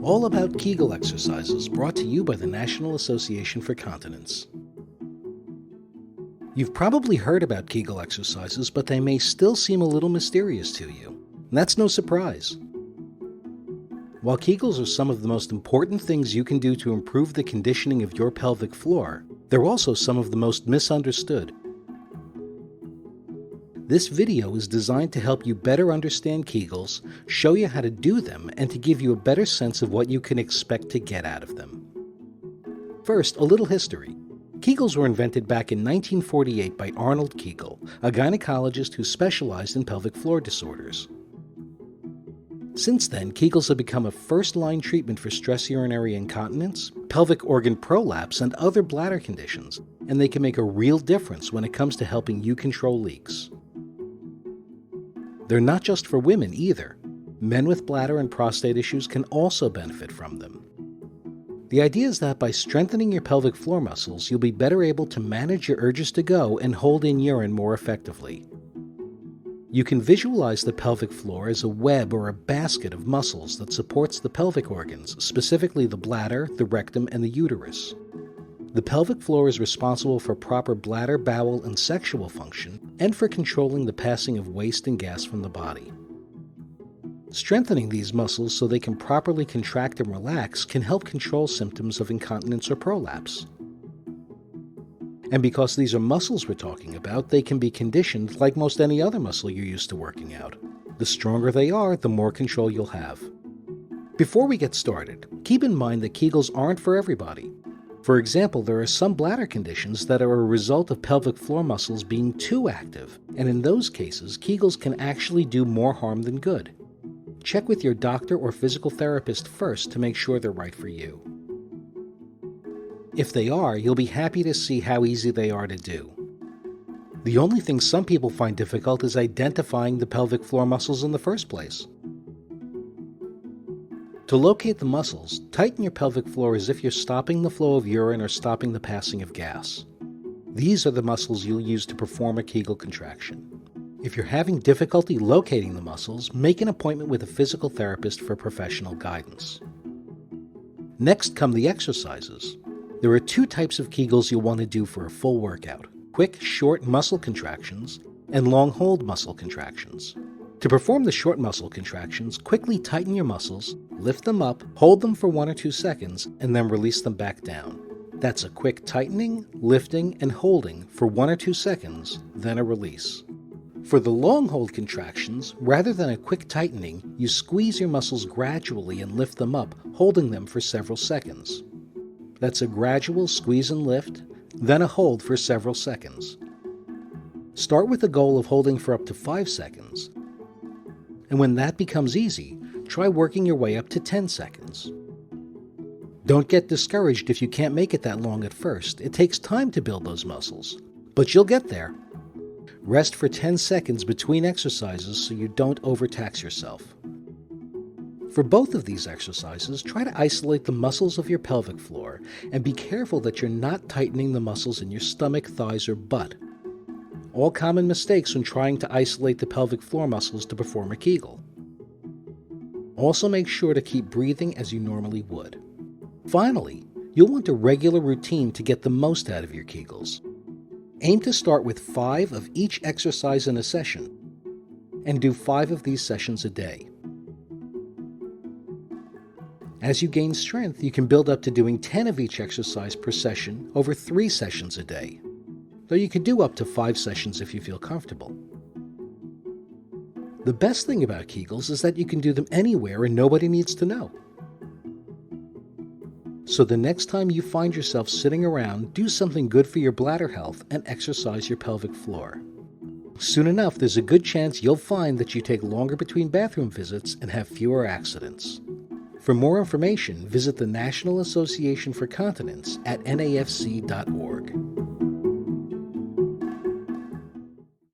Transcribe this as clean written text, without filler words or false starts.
All about Kegel exercises, brought to you by the National Association for Continence. You've probably heard about Kegel exercises, but they may still seem a little mysterious to you. And that's no surprise. While Kegels are some of the most important things you can do to improve the conditioning of your pelvic floor, they're also some of the most misunderstood. This video is designed to help you better understand Kegels, show you how to do them, and to give you a better sense of what you can expect to get out of them. First, a little history. Kegels were invented back in 1948 by Arnold Kegel, a gynecologist who specialized in pelvic floor disorders. Since then, Kegels have become a first-line treatment for stress urinary incontinence, pelvic organ prolapse, and other bladder conditions, and they can make a real difference when it comes to helping you control leaks. They're not just for women either. Men with bladder and prostate issues can also benefit from them. The idea is that by strengthening your pelvic floor muscles, you'll be better able to manage your urges to go and hold in urine more effectively. You can visualize the pelvic floor as a web or a basket of muscles that supports the pelvic organs, specifically the bladder, the rectum, and the uterus. The pelvic floor is responsible for proper bladder, bowel, and sexual function, and for controlling the passing of waste and gas from the body. Strengthening these muscles so they can properly contract and relax can help control symptoms of incontinence or prolapse. And because these are muscles we're talking about, they can be conditioned like most any other muscle you're used to working out. The stronger they are, the more control you'll have. Before we get started, keep in mind that Kegels aren't for everybody. For example, there are some bladder conditions that are a result of pelvic floor muscles being too active, and in those cases, Kegels can actually do more harm than good. Check with your doctor or physical therapist first to make sure they're right for you. If they are, you'll be happy to see how easy they are to do. The only thing some people find difficult is identifying the pelvic floor muscles in the first place. To locate the muscles, tighten your pelvic floor as if you're stopping the flow of urine or stopping the passing of gas. These are the muscles you'll use to perform a Kegel contraction. If you're having difficulty locating the muscles, make an appointment with a physical therapist for professional guidance. Next come the exercises. There are two types of Kegels you'll want to do for a full workout: quick, short muscle contractions and long hold muscle contractions. To perform the short muscle contractions, quickly tighten your muscles, lift them up, hold them for 1 or 2 seconds, and then release them back down. That's a quick tightening, lifting, and holding for 1 or 2 seconds, then a release. For the long hold contractions, rather than a quick tightening, you squeeze your muscles gradually and lift them up, holding them for several seconds. That's a gradual squeeze and lift, then a hold for several seconds. Start with the goal of holding for up to 5 seconds. And when that becomes easy, try working your way up to 10 seconds. Don't get discouraged if you can't make it that long at first. It takes time to build those muscles, but you'll get there. Rest for 10 seconds between exercises so you don't overtax yourself. For both of these exercises, try to isolate the muscles of your pelvic floor and be careful that you're not tightening the muscles in your stomach, thighs, or butt. All common mistakes when trying to isolate the pelvic floor muscles to perform a Kegel. Also make sure to keep breathing as you normally would. Finally, you'll want a regular routine to get the most out of your Kegels. Aim to start with 5 of each exercise in a session, and do 5 of these sessions a day. As you gain strength, you can build up to doing 10 of each exercise per session over 3 sessions a day. Though you could do up to 5 sessions if you feel comfortable. The best thing about Kegels is that you can do them anywhere and nobody needs to know. So the next time you find yourself sitting around, do something good for your bladder health and exercise your pelvic floor. Soon enough, there's a good chance you'll find that you take longer between bathroom visits and have fewer accidents. For more information, visit the National Association for Continence at nafc.org.